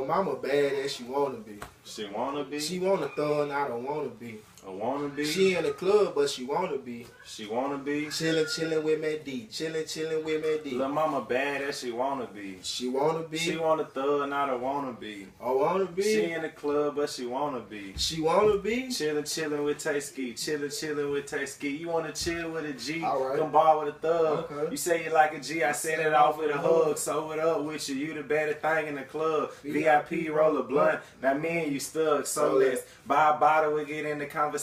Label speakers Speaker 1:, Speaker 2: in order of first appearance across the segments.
Speaker 1: Lil' mama bad as she wanna be.
Speaker 2: She wanna be?
Speaker 1: She wanna thug, not a wanna be.
Speaker 2: A wanna be?
Speaker 1: She in the club, but she wanna be.
Speaker 2: She wanna be?
Speaker 1: Chillin' with Matt D. Chillin' with Matt D.
Speaker 2: Lil' mama bad as she wanna be.
Speaker 1: She wanna be.
Speaker 2: She wanna thug, not a wanna be.
Speaker 1: I wanna be.
Speaker 2: She in the club, but she wanna be.
Speaker 1: She wanna be.
Speaker 2: Chillin' with Tay-Ski. Chillin' with Tay-Ski. You wanna chill with a G?
Speaker 1: Alright.
Speaker 2: Come ball with a thug.
Speaker 1: Okay.
Speaker 2: You say you like a G, I set it off with a hug. So what up with you? You the baddest thing in the club. VIP, roll a blunt. Now me and you stuck. So let's buy a bottle, we get in the conversation.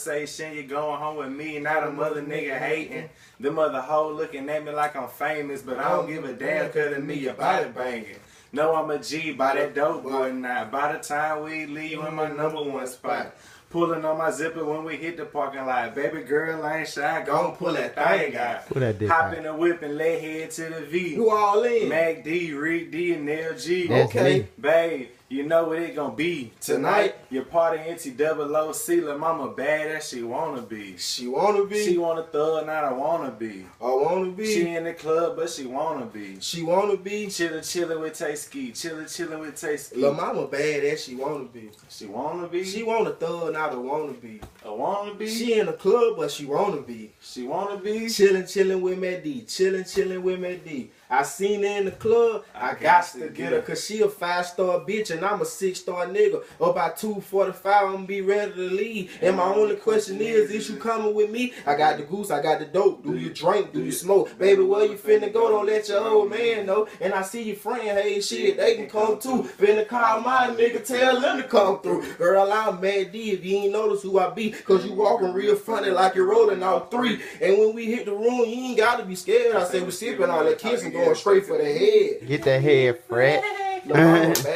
Speaker 2: You going home with me, not a mother nigga hating. The mother hoe looking at me like I'm famous, but I don't give a damn cause to me your body banging. No, I'm a G by that dope boy now. By the time we leave, you in my #1 spot. Pulling on my zipper when we hit the parking lot. Baby girl, I ain't shy, gon' pull that thing out.
Speaker 3: Pull that dick
Speaker 2: Hop
Speaker 3: out.
Speaker 2: in the whip and lay head to the V.
Speaker 1: Who all in?
Speaker 2: Mac D, Rick D, and LG.
Speaker 3: That's
Speaker 1: Okay.
Speaker 3: me.
Speaker 2: Babe, you know what it gon' be.
Speaker 1: Tonight.
Speaker 2: Your party NT-OOC, Lil' mama bad as she wanna be.
Speaker 1: She wanna be.
Speaker 2: She wanna thug, not a wanna be.
Speaker 1: I wanna be.
Speaker 2: She in the club, but she wanna be.
Speaker 1: She wanna be.
Speaker 2: Chillin' with Tay-Ski. Chillin' with Tay-Ski.
Speaker 1: Lil' mama bad as she wanna be.
Speaker 2: She wanna be.
Speaker 1: She wanna thug, not a wanna be.
Speaker 2: A wanna be.
Speaker 1: She in the club, but she wanna be.
Speaker 2: She wanna be.
Speaker 1: Chillin' with Matt D. Chillin' with Matt D. I seen her in the club, I got to get her. Cause she a 5-star bitch and I'm a 6-star nigga. About 2:45, I'm be ready to leave. And my only question is you coming with me? I got the goose, I got the dope. Do you drink? Do you smoke? Baby, where you finna go? Don't let your old man know. And I see your friend, hey shit, they can come too. Finna call my nigga, tell them to come through. Girl, I'm Matt D if you ain't notice who I be. Cause you walking real funny like you're rolling all 3. And when we hit the room, you ain't gotta be scared. I say we sipping all that kissing, going straight for the head.
Speaker 3: Get that head, Fred.
Speaker 1: Lil' mama bad.